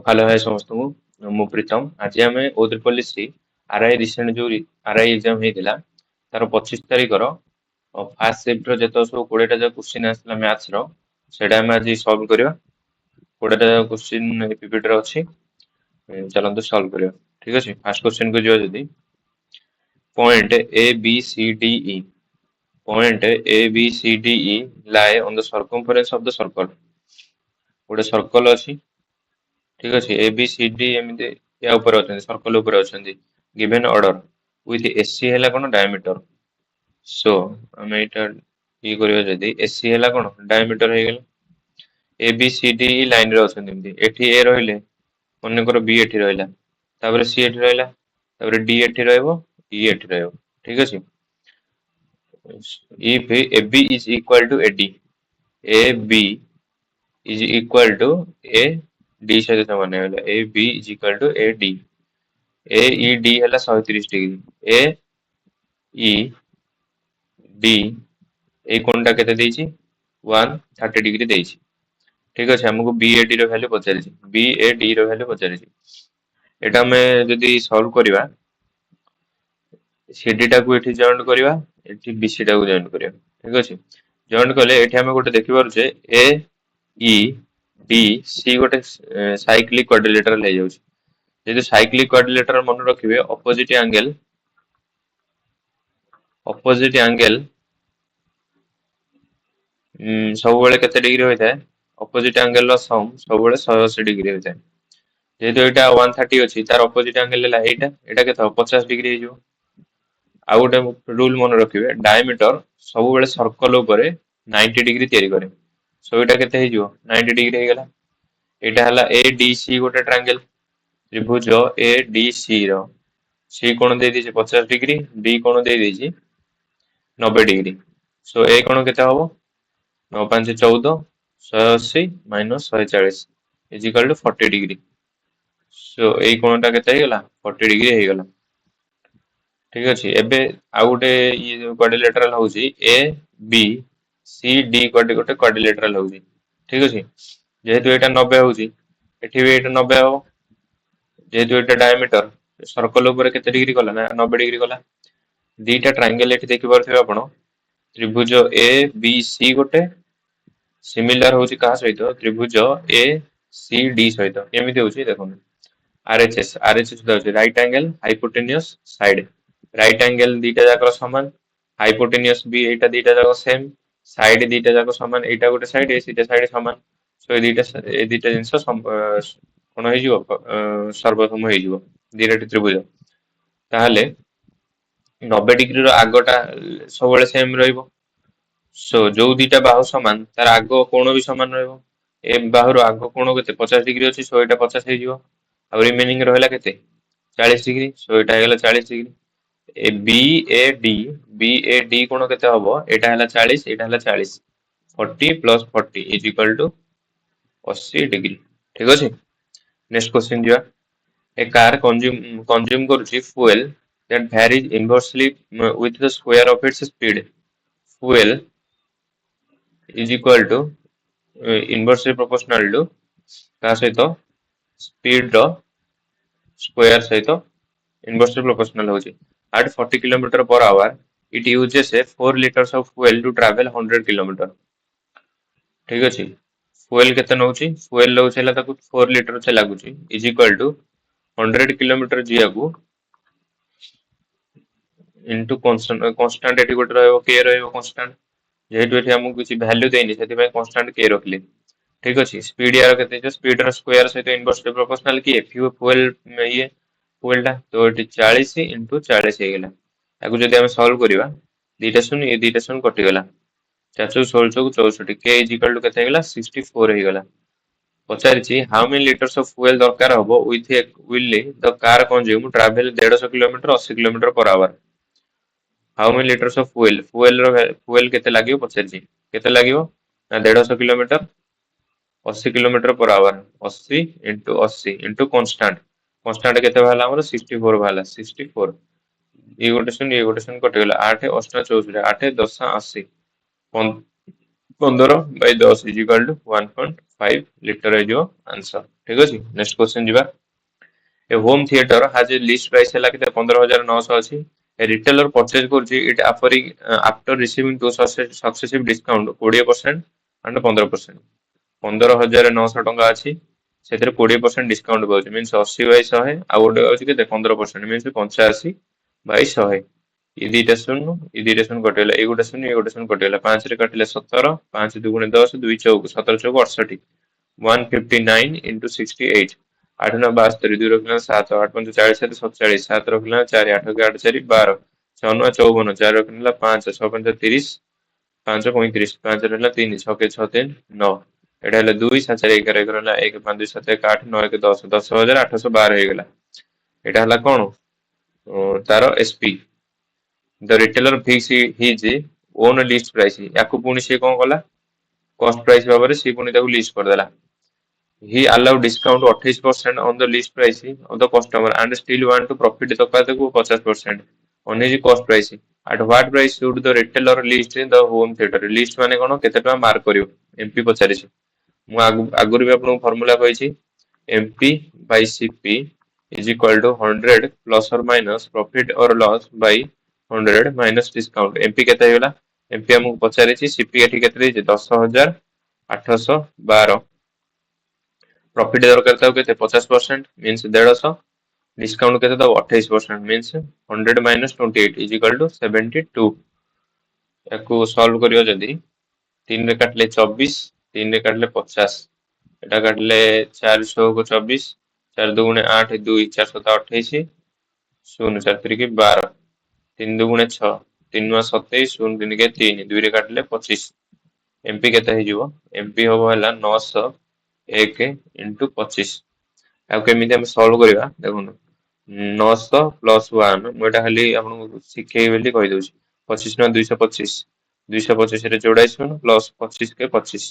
Hello है समस्त को मु प्रीतम आज आम ओद्रिपल्ली आरआई रिसेंट जो आरआई एग्जाम होता तार 25 तारिख फास्ट शिफ्ट जो सब 20टा जो क्वेश्चन आसला मैथ्स सेटा आम आज सॉल्व करवा 20टा क्वेश्चन पीपीटी अच्छी चलते सॉल्व करवा। ठीक अच्छे फास्ट क्वेश्चन को जो जदि point A B C D E point A B C D E lie on the circumference of the circle गोटे सर्कल अच्छी। ठीक अच्छे ए बी सी डी एमती या ऊपर अच्छा सर्कल ऊपर अच्छा गिवन ऑर्डर विथ एसी है कौन डायमीटर। सो आम यहाँ ये करवा जदि एसी है कौन डायमीटर हो गला A B C D line रे अच्छा एठी ए रहिले मनकर बी एठी रहिला तापर सी एठी रहिला तापर डी एठी रहइबो ई एठी रहइबो। ठीक अछि if A B is equal to A D A B is equal to A D सहित समान है A B is equal to A D A E D है 130 degree A E D A कोणटा केते देछि 130 डिग्री देछि। ठीक अच्छे आमको बी ए डी वैल्यू पचारि बी ए डी वैल्यू पचारि एटा में जदि सॉल्व करवा सीडी टा को एठी जॉइंट करवा एठी बीसी टा को जॉइंट करवा। ठीक अच्छे जॉइंट कले एठी आमे गोटे देखि पारुछे ए ई डी सी गोटे साइक्लिक क्वाड्रिलेटरल ले जाउछ यदि साइक्लिक क्वाड्रिलेटरल मन रखिबे ऑपोजिट एंगल सब बेले केते डिग्री होता है ऑपोजिट एंगल रो सम सब बेले 180 डिग्री होता है जेहेतु एटा 130 अछि तार ऑपोजिट एंगल लेला एटा एटा केते 50 डिग्री हो आ गोटे रूल मन रखिबे डायमीटर सब बेले सर्कल ऊपर 90 डिग्री तैयारी करे सो एटा केते हे जो 90 डिग्री हे गला एटा हला ए डी सी गोटे ट्रायंगल त्रिभुज ए डी सी रो सी कोण दे दिजे 50 डिग्री डी कोण दे दिजे 90 डिग्री सो ए कोण केते हबो 9 5 14 180 minus 140 is equal to 40 degree so ए कोणटा केते हे गला 40 डिग्री हे गला। ठीक अच्छे एबे आ गोटे ये क्वाड्रिलेटरल होउची ए बी सी डी गोटे क्वाड्रिलेटरल होउची। ठीक अच्छे जेहेतु एटा 90 होउची एठी भी एटा 90 हो जेहेतु एटा डायमीटर सर्कल ऊपर केते डिग्री कला ना 90 डिग्री कला दीटा ट्रायंगल एठी देखि परथिबे आपण त्रिभुज ए बी सी गोटे सिमिलर होउची कहा सहित त्रिभुज ए सी डी सहित केमिति होउची देखो आरएचएस होउची right angle hypotenuse side right angle दीटा जाक समान हाइपोटेन्यूस भी एटा दीटा जाक सेम साइड दीटा जाक समान एटा गोटे साइड ए सीटा साइड समान सो ए दीटा जिंस कोन होई जिवो सर्वसम होई जिवो दीटा त्रिभुज ताहले 90 डिग्री रो आगटा सब बेले सेम रहइबो सो जो दीटा बाहु समान तार आग कोण भी समान रहइबो ए बाहु रो आग कोण केते 50 डिग्री अछि सो एटा 50 हे जिवो आ रिमेनिंग रहला केते 40 डिग्री सो एटा हेला 40 degree A B A D कोण केते हबो एटा हला 40 एटा हला 40 40 plus 40 is equal to 80 degree. ठीक अछि नेक्स्ट क्वेश्चन दिया ए कार कंज्यूम करूची fuel that varies inversely with the square of its speed fuel is equal to inversely proportional to का सहित स्पीड रो स्क्वायर सहित inversely proportional होची at 40 km per hour it uses a 4 liters of fuel to travel 100 km। ठीक अछि fuel केते नउची fuel लउछ हला ताकू 4 litre से लागुची इज इक्वल टू 100 किलोमीटर जिया को इनटू कांस्टेंट एटी गोटे रहइबो के रहइबो कांस्टेंट जेहेतु एठी हमकु किछि वैल्यू देनी सेति में कांस्टेंट के रखले। ठीक अछि स्पीड यार केते जे स्पीड रो स्क्वायर सहित इनवर्सली प्रोपोर्शनल की फ्यूल ये फ्यूल टा तो एटी 40 इनटू 40 हे गेला ताकू जदि हम सॉल्व करिवा दीटा शून्य ये दीटा शून्य कटि गेला 4 16 64 के इज इक्वल टू केते हे गेला 64 हे गेला पचारिछि how many litres of fuel दरकार हबो will the car consume travel 150 kilometre 80 kilometre per hour how many litres of fuel केते लागियो पचारिछि केते लागियो ना 150 kilometre 80 kilometre per hour 80 into 80 into constant केते भाला हमर 64 भाला 64 ये गोटे शून्य कटि गेला 8 8 64 8 10 80 15 by 10 is equal to 1.5 liter है जो आंसर। ठीक अच्छे। नेक्स्ट क्वेश्चन जी। A home theater has a list price है 15,900 अच्छी। A retailer purchase करछि it after receiving two successive discount 20% and 15%। 15,900 टंका अच्छी से 20% डिस्काउंट पाँच मीनस 80/100 आउ गोटे अच्छी के 15% मीनस 85/100। ये दुईटा शून्य ये दुईटा शून्य कटिगला ये गोटे शून्य ये गोटे शून्य कटिगला 5 रे काटिले 17 5 2 10 2 चौक 17 चौक 68 159 into 68 8 9 72 2 रखना 7 8 5 40 7 47 7 रखना 4 8 8 4 12 6 9 54 4 रखना 5 6 5 30 5 35 5 रखना 3 6 के 6 3 9 एटा हला 2 7 11 11 हला 1 5 2 7 1 8 9 1 10 10,812 हो गला। एटा हला कोन तारो SP the retailer fix his own list price याकू पुणी से कोन कला कॉस्ट प्राइस भाबरे से पुणी ताकू लिस्ट कर देला। He allowed discount 28% on the list price of the customer and still want to profit the 50% on his cost price. At what price should the retailer list in the home theater? List माने कोन केते टका mark करियो MP पचारि छी मु आगुर भी आपन formula कहै छी MP bye CP is equal to 100 plus or minus profit or loss by 100 minus discount। MP केते हेला एमपी हमु पचारि छी सीपी एठी केते देछि 10,812 प्रॉफिट दरकार था के 50% मीन्स 150 डिस्काउंट के 28% means 100 minus 28 is equal to 72। याकू सॉल्व करियो जदी 3 रे काटले 24 3 रे काटले 50 एटा काटले 4 6 को 24 4 2 गुणे 8 2 4 7 28 0 4 3 की 12 3 2 गुणे 6 3 9 27 0 3 के 3 2 रे काटले 25 एमपी केते हे जिवो एमपी होबो हला 901 into 25 ଆଉ କେମିତି ଆମେ ସଲ୍ଭ କରିବା ଦେଖନ୍ତୁ 900 ପ୍ଲସ୍ 1 ମୁଁ ଏଟା ଖାଲି ଆପଣଙ୍କୁ ଶିଖେଇବି ବୋଲି କହିଦଉଛି 25 ନା 225 225 ରେ ଯୋଡା ଶୁଣ ପ୍ଲସ୍ 25 के 25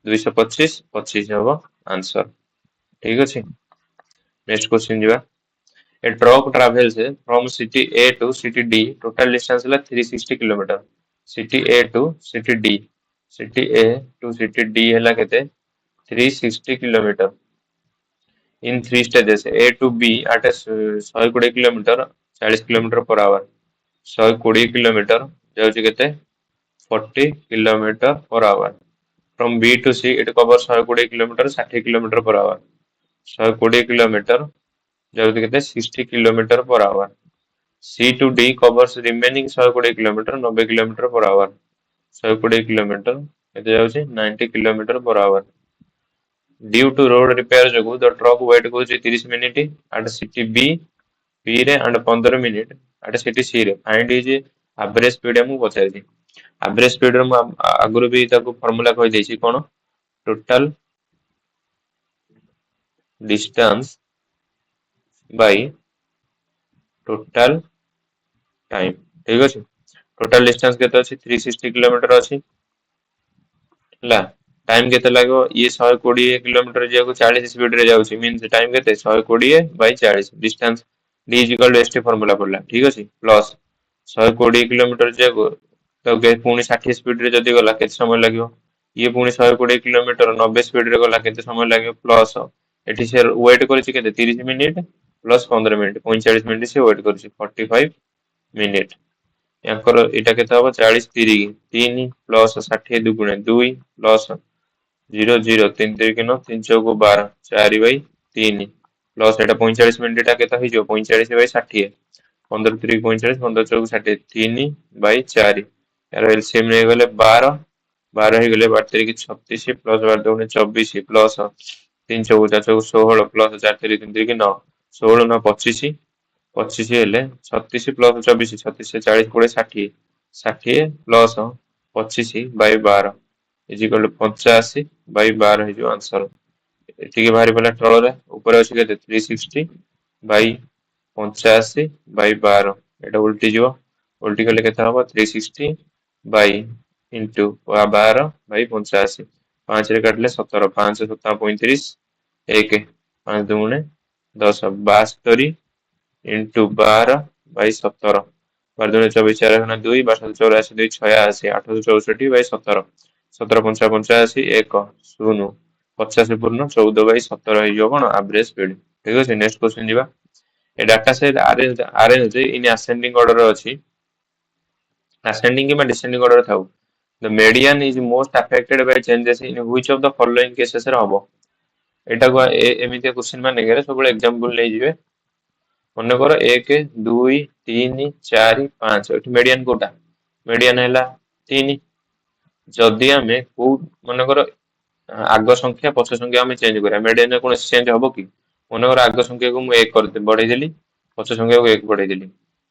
225 25 ହବ आंसर। ठीक ଅଛି। नेक्स्ट क्वेश्चन ଯିବା। A truck travels from city A to city D total distance ହେଲା 360 km। city A to city D city A to city D ହେଲା କେତେ 360 km in three stages A to B at a 120 km 40 km per hour 120 km ଯାଉଛି କେତେ 40 km per hour from B to C it covers 120 km 60 km per hour 120 km ଯାଉଛି କେତେ 60 km per hour C to D covers remaining 120 km 90 km per hour 120 km କେତେ ଯାଉଛି 90 km per hour। Due to road repair जोगु the truck wait କରୁଛି 30 minute at city B B रे and 15 minute at city C रे find is average speed हम पचारि average speed रे आगुर भी ताको formula कहि देछि कोन total distance by total time। ठीक अछि total distance केते अछि 360 km अछि ला टाइम केते लागो ये 120 किलोमीटर जे को 40 स्पीड रे जाउछि मींस टाइम केते 120 by 40 distance d equal to st formula पड़ला। ठीक अछि प्लस 120 किलोमीटर जे को तो के पुनी 60 स्पीड रे जदी गला केते समय लागियो ये पुनी 120 किलोमीटर 90 स्पीड रे गला केते समय लागियो प्लस एठी से वेट करछि केते 30 मिनिट प्लस 15 मिनिट 45 मिनिट से वेट करछि 45 मिनिट याकर एटा केते हबो 40 30 3 प्लस 60 दुगुणे 2 प्लस 0 0 3 3 के 9 3 चौक 12 4 बाई 3 प्लस एटा 45 मिनिट टा केते हो जो 45 बाई 60 15 3 45 15 चौक 60 3 बाई 4 यार एलसीएम ने गले 12 12 ही गले 12 3 की 36 प्लस 12 दुगुणे 24 प्लस 3 चौक 4 चौक 16 प्लस 4 3 3 3 की 9 16 9 25 25 हेले 36 प्लस 24 36 40 कोड़े 60 60 plus 25 by 12 is equal to 85 by 12 है जो आंसर एटिके बाहरी पला तळ रे ऊपर अछि केते 360 बाई 85 बाई 12 एटा उल्टी जिवो उल्टी कले केते हबो 360 बाई इनटू 12 बाई 85 5 रे काटले 17 5 7 35 1 5 दुने 10 72 इंटू 12 बाई 17 12 दुने 24 4 गुना 2 12 84 2 86 864 बाई 17 17 5 85 1 0 50 ପୂର୍ଣ୍ଣ 14/17 ହେଇଯିବ କଣ ଆଭରେଜ ସ୍ପିଡ। ଠିକ ଅଛି, ନେକ୍ସଟ କ୍ୱେଶ୍ଚନ ଯିବା। A data set arranged in ascending order ଅଛି, ascending କିମ୍ବା descending order ଥାଉ। The median is most affected by changes in which of the following cases ରେ ହବ। ଏଟାକୁ ଏମିତିଆ କ୍ୱେଶ୍ଚନ ମାନେ ସବୁବେଳେ ଏକ୍ସାମ୍ପଲ ନେଇଯିବେ। ମନେକର 1 2 3 4 5, ଏଠି ମିଡିଆନ କୋଉଟା? ମିଡିଆନ ହେଲା 3। ଯଦି ଆମେ କୋଉ ମନେକର ଆଗ ସଂଖ୍ୟା ପଛ ସଂଖ୍ୟା ଆମେ ଚେଞ୍ଜ କରିବା, ମିଡିଆନରେ କୌଣସି ଚେଞ୍ଜ ହବ କି? ମନେକର ଆଗ ସଂଖ୍ୟାକୁ ମୁଁ 1 ବଢେଇଦେଲି, ପଛ ସଂଖ୍ୟାକୁ 1 ବଢେଇଦେଲି,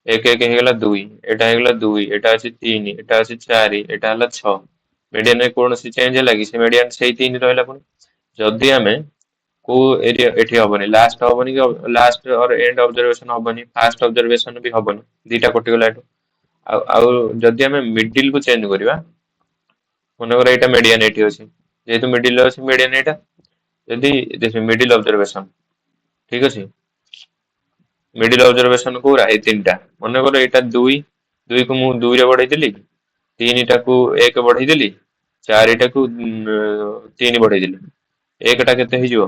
1 1 ହେଇଗଲା 2, ଏଟା ହେଇଗଲା 2, ଏଟା ଅଛି 3, ଏଟା ଅଛି 4, ଏଟା ହେଲା 6। ମିଡିଆନରେ କୌଣସି ଚେଞ୍ଜ ହେଲା କି? ସେ ମିଡିଆନ ସେଇ 3 ରହିଲା। ପୁଣି ଯଦି ଆମେ କୋଉ ଏରିଆ ଏଠି ହବନି, ଲାଷ୍ଟ ହବନି କି ଲାଷ୍ଟ ଅର ଏଣ୍ଡ ଅବଜରଭେସନ ହବନି, ଫାଷ୍ଟ ଅବଜରଭେସନ ବି ହବନି, ଦିଟା କଟିଗଲା ଏଠୁ। ଆଉ ଯଦି ଆମେ ମିଡିଲ କୁ ଚେଞ୍ଜ କରିବା, ମନେକର ଏଇଟା ମିଡିଆନ ଏଠି ଅଛି, ଯେହେତୁ ମିଡିଲ ଅଛି ମିଡିଆନ ଏଇଟା, ଯଦି ମିଡିଲ ଅବଜରଭେସନ, ଠିକ ଅଛି, ମିଡିଲ ଅବଜରଭେସନ କୋଉରା? ଏଇ ତିନିଟା। ମନେକର ଏଇଟା 2 କୁ ମୁଁ 2 ରେ ବଢେଇଦେଲି, 3 ଟାକୁ 1 ବଢେଇଦେଲି, 4 ଟାକୁ 3 ବଢେଇଦେଲି, 1 ଟା କେତେ ହେଇଯିବ?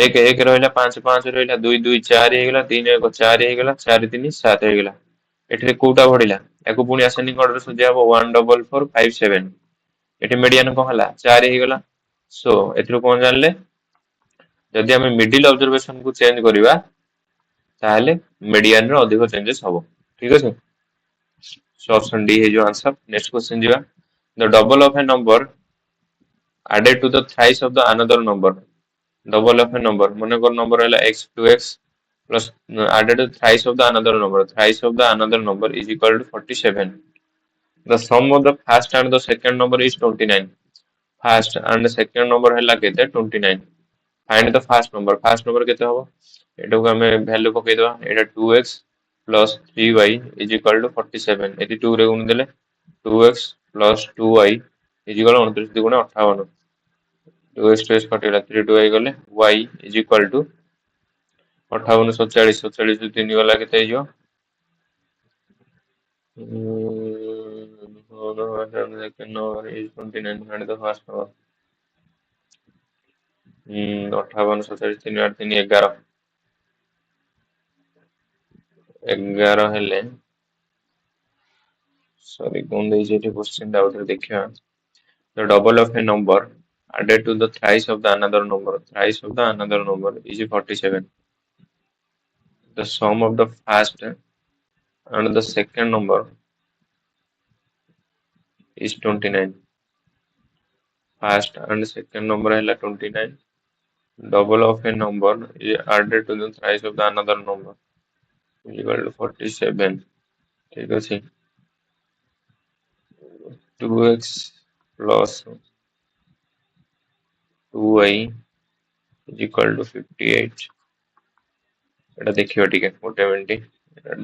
1 1 ରହିଲା, 5 5 ରହିଲା, 2 2 4 ହେଇଗଲା, 3 1 4 ହେଇଗଲା, 4 3 7 ହେଇଗଲା। ଏଠିରେ କୋଉଟା ବଢିଲା? ୟାକୁ ପୁଣି ଆସେଣ୍ଡିଂ ଅର୍ଡର ସଜା ହବ, 1 4 4 5 7। ଏଠି ମିଡିଆନ କଣ ହେଲା? 4 ହେଇଗଲା। ସୋ ଏଥିରୁ କଣ ଜାଣିଲେ? ଯଦି ଆମେ ମିଡିଲ ଅବଜରଭେସନ କୁ ଚେଞ୍ଜ କରିବା, ତାହେଲେ ମିଡିଆନ ରେ ଅଧିକ ଚେଞ୍ଜେସ ହବ। ଠିକ ଅଛି, ସो ଅପସନ ଡି ହେଇଯିବ ଆନ୍ସର। ନେକ୍ସଟ क्वेश्चन ଯିବା। The double of a number added to the thrice of the another number। double of a number, ମନେକର ନମ୍ବର ହେଲା x 2x plus added to thrice of the another number, thrice of the another number is equal to 47। the sum of the first and the second number is 29। first and second number ହେଲା କେତେ? 29। find the first number, first number କେତେ ହବ? ଏଟାକୁ ଆମେ value ପକେଇଦବା, ଏଟା 2x plus 3y is equal to 47। ଏଠି 2 ରେ ଗୁଣି ଦେଲେ 2x plus 2y is equal to 29 2 58। 2x 2x କଟିଗଲା, 3 2y ଗଲେ y is equal to 58 47, 47 ରୁ 3 ଗଲା କେତେ ହେଇଯିବ? second number is 29, find the first number। 58 47 3 8 3 11, 11 ହେଲେ, ସରି କଣ ଦେଇଛି ଏଠି क्वेश्चन ଟା ଆଉଥରେ ଦେଖିବା। the double of a number added to the thrice of the another number, thrice of the another number is 47। the sum of the first and the second number is 29। first and second number ହେଲା 29, double of a number is added to the thrice of the another number is equal to 47। ठीक ଅଛି, 2x plus 2y is equal to 58। ଏଟା ଦେଖିବା ଟିକେ ଗୋଟେ minute,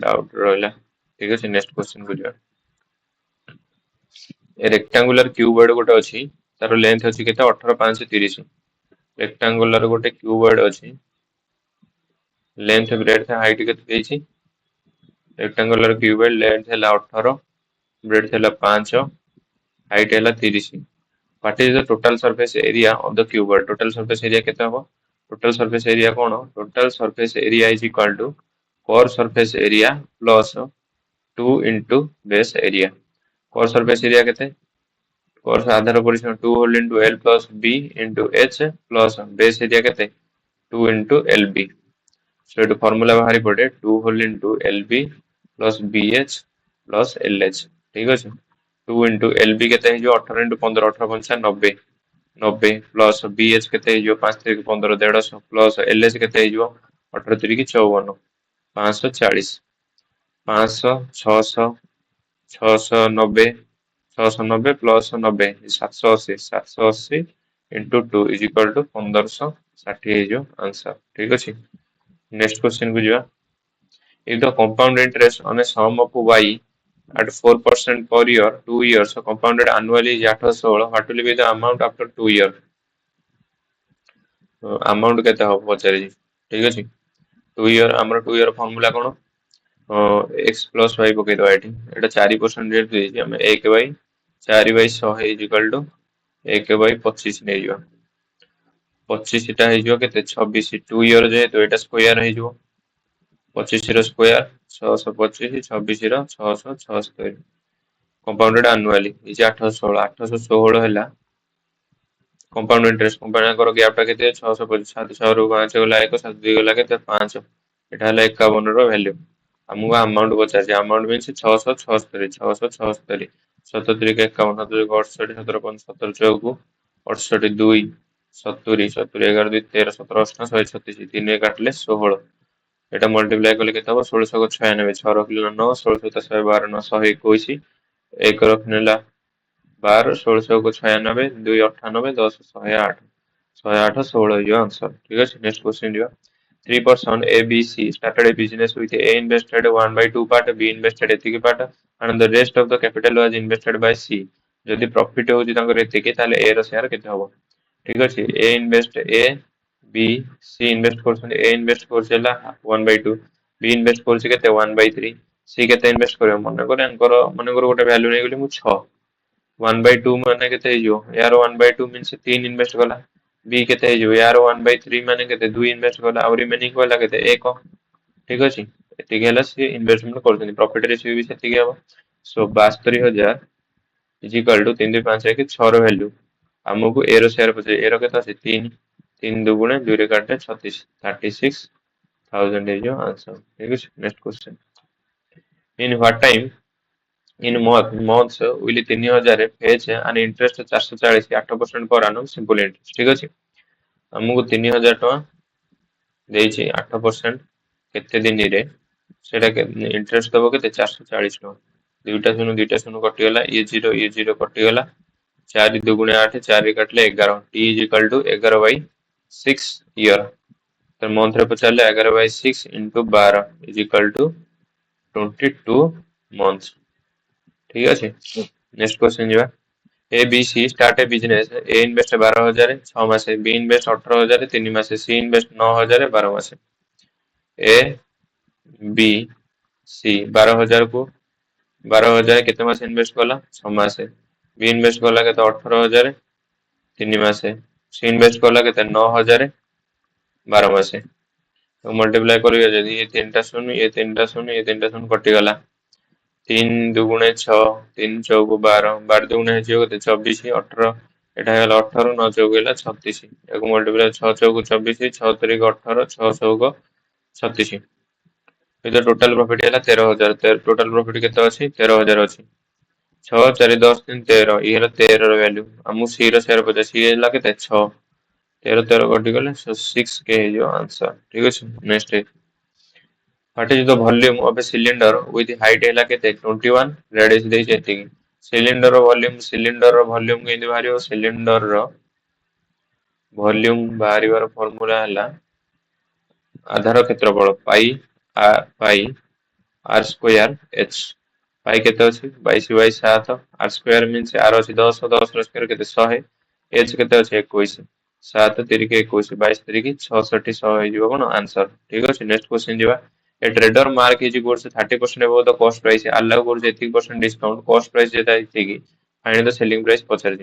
doubt ରହିଲା। ଠିକ ଅଛି, ନେକ୍ସଟ क्वेश्चन କୁ ଯିବା। ରେକ୍ଟାଙ୍ଗୁଲାର କ୍ୟୁବଏଡ ଗୋଟେ ଅଛି, ତାର ଲେନ୍ଥ ଅଛି କେତେ? 18 5 30। ରେକ୍ଟାଙ୍ଗୁଲାର ଗୋଟେ କ୍ୟୁବଏଡ ଅଛି, ଲେନ୍ଥ ବ୍ରେଡଥ ହାଇଟ କେତେ ଦେଇଛି? ରେକ୍ଟାଙ୍ଗୁଲାର କ୍ୟୁବଏଡ ଲେନ୍ଥ ହେଲା 18, ବ୍ରେଡଥ ହେଲା 5, ହାଇଟ ହେଲା 30। What is the total surface area of the cuboid? Total surface area କେତେ ହବ? Total surface area କଣ? Total surface area is equal to core surface area plus 2 into base area। core surface area କେତେ? core ଆଧାର ପରିସୀମା 2 whole into L plus B into H plus base area କେତେ? 2 into LB। so ଏଠୁ formula ବାହାରି ପଡେ 2 whole into LB plus BH plus LH। ଠିକ ଅଛି, 2 into LB କେତେ ହେଇଯିବ? 18 into 15, 18 5 90, 90 plus BH କେତେ ହେଇଯିବ? 5 3 15 150 plus LH କେତେ ହେଇଯିବ? 18 3 54, 540, 500 600 690, 690 plus 90 780, 780 into 2 is equal to 1560 ହେଇଯିବ ଆନ୍ସର। ଠିକ ଅଛି, ନେକ୍ସଟ क्वेश्चन କୁ ଯିବା। if the compound interest on a sum of y at 4% per year 2 years compounded annually is 816, what will be the amount after 2 years? amount କେତେ ହବ ପଚାରିଛି। ଠିକ ଅଛି, 2 year, ଆମର 2 year ଫର୍ମୁଲା କଣ? x plus y ପକେଇଦବା ଏଠି, ଏଟା 4% ରେଟ୍ ଦେଇଛି, ଆମେ 1/4/100 is equal to 1/25 ନେଇଯିବା। 25 टा ହେଇଯିବ କେତେ 26 2 ଇୟର ଯେହେତୁ ଏଇଟା ସ୍କୋୟାର ହେଇଯିବ 25 ର ସ୍କୋୟାର 625 26 ର 676 କମ୍ପାଉଣ୍ଡେଡ ଆନୁଆଲି ଇଜ 816 ହେଲା कंपाउंड इंटरेस्ट कंपाउंड कर गैप टा केते 625 700 रु 5 गला 1 7 2 गला केते 5 एटा हला 51 रो वैल्यू हमको अमाउंट पचार अमाउंट मींस 676 676 77 के 51 7 68 17 5 17 चौकु 68 2 70 70 11 2 13 17 18 136 3 काटले 16 এটা মল্টিপ্লাই করলে কেতে হবে 1696 6 রখিলে 9 16 112 9 121 1 রখিলা 12 16 को 96 2 98 10 108 108 16 is your answer ठीक है next question दिया 3% ABC started a business with A invested 1 by 2 part B invested एतिकी part and the rest of the capital was invested by C যদি profit होची तांकर एतिकी ताले A ର share केते हबो ठीक अछि A invest A B C invest करछन A invest करछला 1 by 2 B invest करछि केते 1 by 3 C केते invest करबो मने कर गोटे वैल्यू नै गेली मु 6 1 by 2 माने केते हिजो यार 1 by 2 मींस 3 इन्वेस्ट कला बी केते हिजो यार 1 by 3 माने केते 2 इन्वेस्ट कला और रिमेनिंग कला केते 1 ठीक अछि एतिके हला से इन्वेस्टमेंट करछन प्रॉफिट रेशियो भी सेतिके हबो सो 72000 इज इक्वल टू 3 2 5 1 6 रो वैल्यू हमको ए रो शेयर पचे ए रो केते আছে 3 3 2 गुणे 2 रे काटे 36 36000 इज योर आंसर ठीक अछि next question in what time in months will 3000 fetch an interest 440 8% per annum simple interest ठीक अछि हमको 3000 टका देछि 8% केते दिन रे सेटा इंटरेस्ट दबो केते 440 टका दुईटा शून्य कटि गला ये 0 कटि गला 4 2 गुणे 8 4 रे काटले 11 t is equal to 11 by 6 year तो मंथ रे पचारले 11 by 6 into 12 is equal to 22 months ठीक है नेक्स्ट क्वेश्चन जीवा A B C start a business A invest 12000 6 मासे बी इन्वेस्ट 18000 3 मासे सी इन्वेस्ट 9000 12 मासे ए बी सी 12000 को 12000 केते मासे इन्वेस्ट कला 6 मासे बी इन्वेस्ट कला केते 18000 3 मासे सी इन्वेस्ट कला केते 9000 12 मासे तो मल्टीप्लाई करियो जदी ये तीनटा शून्य ये तीनटा शून्य ये तीनटा शून्य कटि गला 3 दुगुणे 6 3 चौको 12 12 दुगुणे है केते 24 18 एटा हेला 18 9 चौको हेला 36 एको मल्टीप्लाई 6 चौको 24 6 तारीख 18 6 चौको 36 एटा टोटल प्रॉफिट हेला 13000 टोटल प्रॉफिट केते अछि 13000 अछि 6 4 10 3 13 ई हेला 13 रो वैल्यू हमु सी रो शेयर पचा सी हेला केते 6 13 13 कटि गले 6 के जो आंसर ठीक अछि next What is the volume of a cylinder with height है केते 21 radius दे जेति सिलिंडर रो वॉल्यूम केंदी बाहरियो सिलिंडर रो वॉल्यूम बाहरिवार फार्मूला हला आधार क्षेत्रफल pi r square h pi केते अछि 22 by 7 r square means r अछि 10 10 रो स्क्वायर केते 100 h केते अछि 21 7 3 के 21 22 3 के 66 100 हे जीव कोन आंसर ठीक अछि नेक्स्ट क्वेश्चन जीवा A trader mark is equal to 30% above the cost price. Allow for 80% discount. Cost price जेता है find the selling price पचर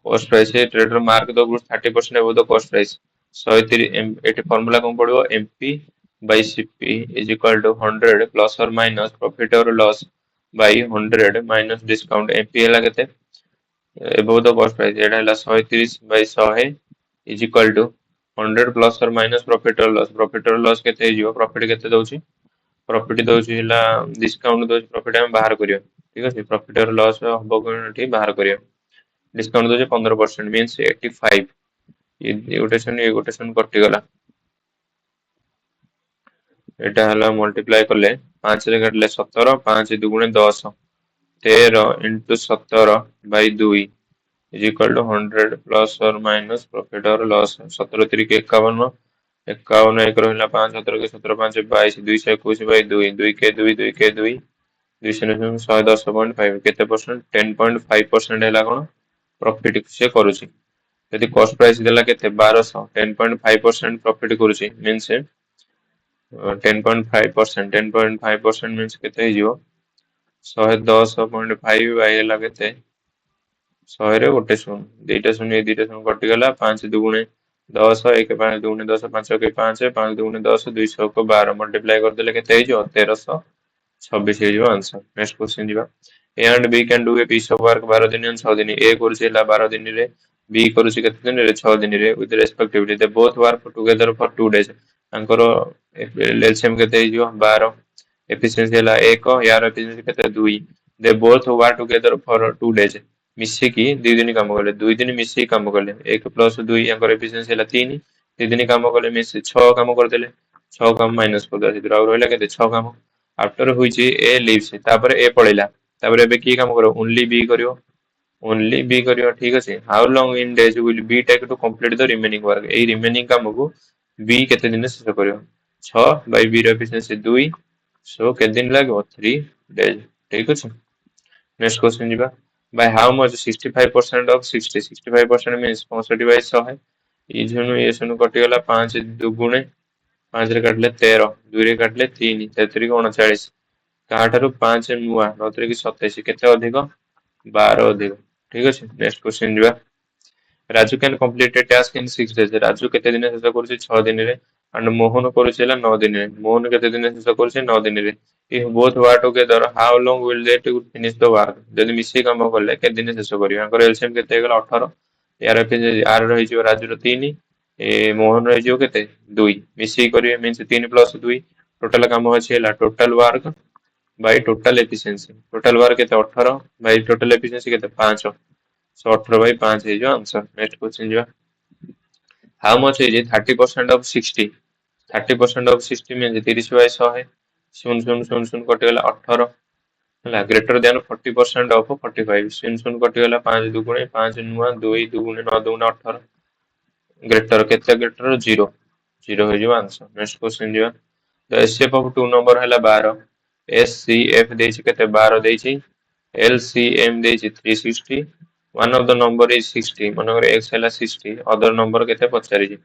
cost price है trader mark दो 30% above the cost price. So it formula कौन पड़ेगा MP by CP is equal to 100 plus or minus profit or loss by 100 minus discount. MP है लगते above the cost price. ये डाला 130 by 100 is equal to 100 plus or minus profit or loss केते हियो profit केते दउची profit दउची हिला discount दउची profit हम बाहर करियो ठीक अछि प्रॉफिट और लॉस हबो कोठी बाहर करियो डिस्काउंट दउची 15% मींस 85 ये रोटेशन कटि गला एटा हला मल्टीप्लाई करले 5 रे काटले 17 5 दुगुणे 10 13 into 17 by 2 is equal to 100 plus or minus profit or loss 17 3 के 51 51 एक रहिला 5 17 के 17 5 22 221 बाय 2 2 के 2 2 के 2 110.5 केते परसेंट 10.5% हैला कोन प्रॉफिट से करूची यदि कॉस्ट प्राइस देला केते 1200 10.5% प्रॉफिट करूची मींस 10.5% 10.5% मींस केते हियो 110.5 बाय हैला केते ଶହେରେ ଗୋଟେ ଶୂନ, ଦିଟା ଶୂନ ଏଇ ଦିଟା ଶୂନ କଟିଗଲା, 5 ଦୁଗୁଣେ 10, 1 5 ଦୁଗୁଣେ 10, 5 1 5, 5 ଦୁଗୁଣେ 10, 200 କୁ 12 ମଲ୍ଟିପ୍ଲାଏ କରିଦେଲେ କେତେ ହେଇଯିବ? 1326 ହେଇଯିବ ଆନ୍ସର। ନେକ୍ସଟ କ୍ୱେଶ୍ଚନ ଯିବା। A and B can do a piece of work 12 ଦିନ and 6 ଦିନ। A କରୁଛି ହେଲା 12 ଦିନରେ, B କରୁଛି କେତେ ଦିନରେ? 6 ଦିନରେ with respectively they both work together for 2 days। ତାଙ୍କର LCM କେତେ ହେଇଯିବ? 12। ଏଫିସିଏନ୍ସି ହେଲା 1, ୟାର ଏଫିସିଏନ୍ସି କେତେ? 2। they both work together for 2 days। ମିଶିକି 2 ଦିନ କାମ କଲେ, 2 ଦିନ ମିଶିକି କାମ କଲେ, 1 ପ୍ଲସ 2 ୟାଙ୍କର ଏଫିସିଏନ୍ସି ହେଲା 3, 2 ଦିନ କାମ କଲେ, ମିଶି 6 କାମ କରିଦେଲେ, 6 କାମ ମାଇନସ କରିଦେବା, ସେଥିରୁ ଆଉ ରହିଲା କେତେ? 6 କାମ। ଆଫ୍ଟର ହୁଇଚ୍ ଏ ଲିଭ୍ସ, ତାପରେ ଏ ପଳେଇଲା, ତାପରେ ଏବେ କିଏ କାମ କରିବ? ଓନ୍ଲି ବି କରିବ, ଓନ୍ଲି ବି କରିବ, ଠିକ ଅଛି। How long in days will be take to complete the remaining work, ଏଇ ରିମେନିଂ କାମକୁ ବି କେତେ ଦିନ ଶେଷ କରିବ? 6 ବାଇ ବି ର ଏଫିସିଏନ୍ସି 2, ସୋ କେତେ ଦିନ ଲାଗିବ? 3 ଡେଜ, ଠିକ ଅଛି। ନେକ୍ସଟ କ୍ୱେଶ୍ଚନ ଯିବା। ବାଇ ହାଉ ମଚ୍ 65% ଅଫ 60, 65% ମିନ୍ସ 65 ବାଇ 100, ଏ ଶୂନ କଟିଗଲା, 5 ଦୁଗୁଣେ 5 ରେ କାଟିଲେ 13, 2 ରେ କାଟିଲେ 3, 33 39, କାହାଠାରୁ 5 ନୂଆ 9 27, କେତେ ଅଧିକ? 12 ଅଧିକ, ଠିକ ଅଛି। ନେକ୍ସଟ କ୍ୱେଶ୍ଚନ ଯିବା। Raju can complete A task in 6 days, Raju କେତେ ଦିନ ଶେଷ କରୁଛି? 6 ଦିନରେ। ଆଣ୍ଡ ମୋହନ କରୁଛି ହେଲା 9 ଦିନରେ, ମୋହନ କେତେ ଦିନ ଶେଷ କରୁଛି? 9 ଦିନରେ। if both work together how long will they to finish the work, ଯଦି ମିଶିକି କାମ କଲେ କେତେ ଦିନ ଶେଷ କରିବେ? ତାଙ୍କର ଏଲସିଏମ କେତେ ହେଇଗଲା? 18। ୟାର ଆର ରହିଯିବ ରାଜୁର 3, ମୋହନ ରହିଯିବ କେତେ? 2। ମିଶିକି କରିବେ ମିନ୍ସ 3 ପ୍ଲସ 2, ଟୋଟାଲ କାମ ଅଛି ହେଲା total work Bai total efficiency, total work କେତେ? 18 ବାଇ ଟୋଟାଲ ଏଫିସିଏନ୍ସି କେତେ? 5, 18 ବାଇ 5 ହେଇଯିବ ଆନ୍ସର। ନେକ୍ସଟ କ୍ୱେଶ୍ଚନ ଯିବା। ହାଉ ମଚ୍ ହେଇଛି 30% ଅଫ 60, 30% ଅଫ 60 ମିନ୍ସ 30 ବାଇ 100, ଶୂନ ଶୂନ ଶୂନ ଶୂନ କଟିଗଲା, 18 ହେଲା, ଗ୍ରେଟର ଦ୍ୟାନ 40% ଅଫ 45, ଶୂନ ଶୂନ କଟିଗଲା, 5 ଦୁଗୁଣେ 5 ନୂଆ 2 ଦୁଗୁଣେ 9 ଦୁଗୁଣେ 18, ଗ୍ରେଟର କେତେ? ଗ୍ରେଟର 0, 0 ହେଇଯିବ ଆନ୍ସର। ନେକ୍ସଟ କ୍ୱେଶ୍ଚନ ଯିବା। ଦ ଏସଏଫ ଅଫ 2 ନମ୍ବର ହେଲା 12, ଏସ ସି ଏଫ ଦେଇଛି କେତେ? 12 ଦେଇଛି, ଏଲ ସି ଏମ ଦେଇଛି 360, one of the number is 60, ମନେକର ଏକ୍ସ ହେଲା 60, ଅଦର ନମ୍ବର କେତେ ପଚାରିଛି।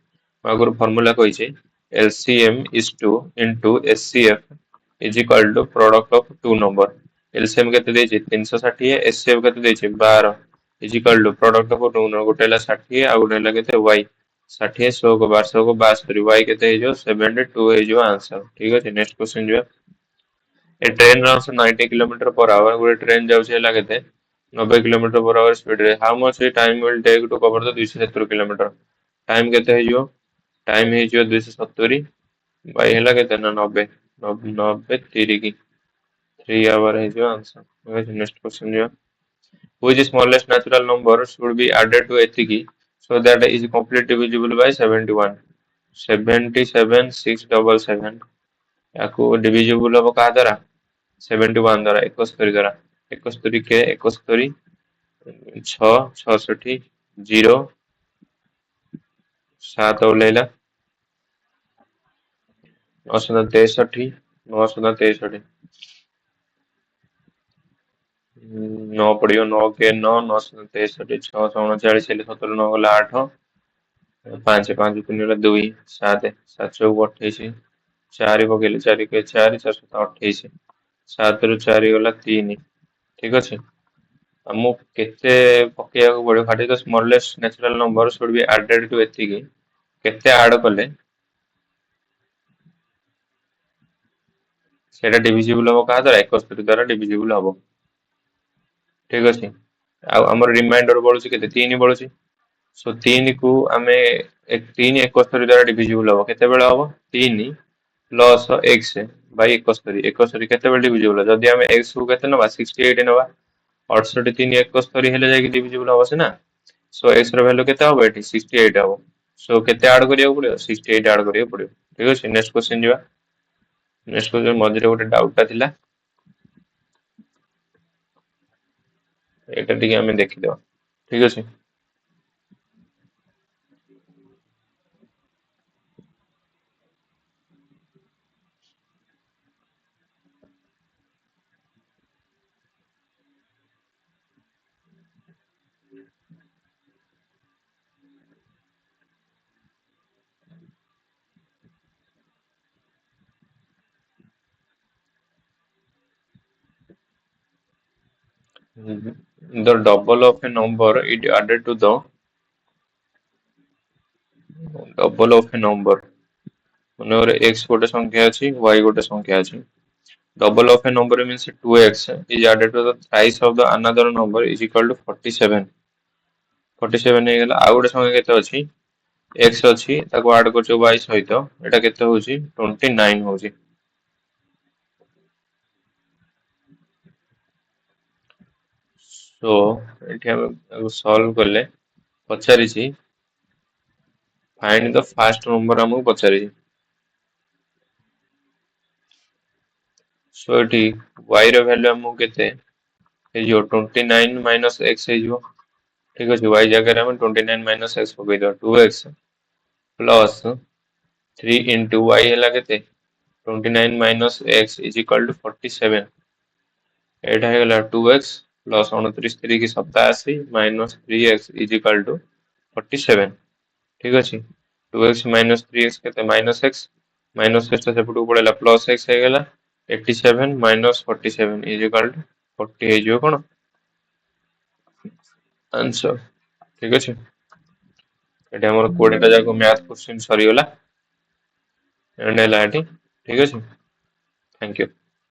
ମୁଁ ଆଗରୁ ଫର୍ମୁଲା କହିଛି, LCM is 2 into SCF is equal to product of 2 number। LCM କେତେ ଦେଇଛି? 360, SCF କେତେ ଦେଇଛି? 12 is equal to product of 2 number, ଗୋଟେ ହେଲା 60 ଆଉ ଗୋଟେ ହେଲା କେତେ? Y। 60 100 କୁ 1200 କୁ 72, Y କେତେ ହେଇଯିବ? 72 ହେଇଯିବ ଆନ୍ସର, ଠିକ ଅଛି। ନେକ୍ସଟ କ୍ୱେଶ୍ଚନ ଯିବା। A train runs 90 kilometre per hour, ଗୋଟେ ଟ୍ରେନ ଯାଉଛି ହେଲା କେତେ? 90 କିଲୋମିଟର पर आवर ସ୍ପିଡରେ। How much time will take to cover the 270 kilometre, time କେତେ ହେଇଯିବ? ଟାଇମ ହେଇଯିବ 270 ବାଇ ହେଲା କେତେ? ନା 90, 90 ତିରିକି 3 ଆୱାର ହେଇଯିବ ଆନ୍ସର। ନେକ୍ସଟ କ୍ୱେଶ୍ଚନ ଯିବା। which smallest natural number should be added to ଏତିକି so that is complete divisible by 71, 77677, याको डिविजिबल हब कहा द्वारा? 71 द्वारा, 71 द्वारा। 71 के 71 6 66 0 7 ओल्हेला 963 963, 9 पड़ियो, 9 के 9 963, 639 हेले 17 9 गला 8, 5 5 3 गला 2 7 7 चौक 28, 4 पकेले 4 के 4 4 7 28, 7 रु 4 गला 3, ठीक अच्छे। ଆମକୁ କେତେ ପକେଇବାକୁ ପଡିବ? What is the smallest natural number should be added to ଏତିକି, କେତେ ଆଡ କଲେ ସେଇଟା ଡିଭିଜିବୁଲ ହବ କାହା ଦ୍ୱାରା? 71 ଦ୍ୱାରା ଡିଭିଜିବୁଲ ହବ, ଠିକ ଅଛି। ଆଉ ଆମର ରିମାଇଣ୍ଡର ବଳୁଛି କେତେ? 3 ବଳୁଛି। ସୋ 3 କୁ ଆମେ 3 71 ଦ୍ୱାରା ଡିଭିଜିବୁଲ ହବ, କେତେବେଳେ ହବ? 3 ପ୍ଲସ x ବାଇ 71, 71 କେତେବେଳେ ଡିଭିଜିବୁଲ? ଯଦି ଆମେ x କୁ କେତେ ନବା? 68 ନବା, 68 3 71 ହେଲେ ଯାଇକି ଡିଭିଜିବୁଲ ହବ ସିନା। ସୋ x ର ଭ୍ୟାଲୁ କେତେ ହବ ଏଠି? 68 ହବ। ସୋ କେତେ ଆଡ କରିବାକୁ ପଡିବ? 68 ଆଡ କରିବାକୁ ପଡିବ, ଠିକ ଅଛି। ନେକ୍ସଟ କ୍ୱେଶ୍ଚନ ଯିବା। ନେକ୍ସଟ କ୍ୱେଶ୍ଚନ ମଝିରେ ଗୋଟେ ଡାଉଟ ଟା ଥିଲା, ଏଇଟା ଟିକେ ଆମେ ଦେଖିଦବା, ଠିକ ଅଛି। The double of a number is added to the double of a number. ମନେକର x ଗୋଟେ ସଂଖ୍ୟା ଅଛି y ଗୋଟେ ସଂଖ୍ୟା ଅଛି. Double of a number means 2x is added to the thrice of the another number is equal to 47. 47 ହେଇଗଲା. ଆଉ ଗୋଟେ ସଂଖ୍ୟା କେତେ ଅଛି? x ଅଛି ତାକୁ ଆଡ୍ କରୁଛୁ y ସହିତ, ଏଟା କେତେ ହଉଛି? 29 ହଉଛି. So ଏଠି ଆମେ ସଲ୍ଭ କଲେ ପଚାରିଛି find the first number ଆମକୁ ପଚାରିଛି. So ଏଠି y ର ଭ୍ୟାଲୁ ଆମକୁ କେତେ ହେଇଯିବ? 29 minus x ହେଇଯିବ. ଠିକ ଅଛି, y ଜାଗାରେ ଆମେ 29 minus x ପକେଇଦବା. 2x plus 3 into y ହେଲା କେତେ? 29 minus x is equal to 47. ଏଇଟା ହେଇଗଲା 2x plus 29 3 87 minus 3x is equal to 47. ଠିକ ଅଛି, 2x minus 3x କେତେ? minus x minus x ଟା ସେପଟକୁ ପଳେଇଲା plus x ହେଇଗଲା. 87 minus 47 is equal to 40 ହେଇଯିବ କଣ ଆନ୍ସର. ଠିକ ଅଛି, ଏଠି ଆମର 20ଟା ଯାକ ମ୍ୟାଥ କ୍ୱେଶ୍ଚିନ୍ ସରିଗଲା। ଏଣ୍ଡ ହେଲା ଏଠି। ଠିକ ଅଛି, ଥ୍ୟାଙ୍କ ୟୁ।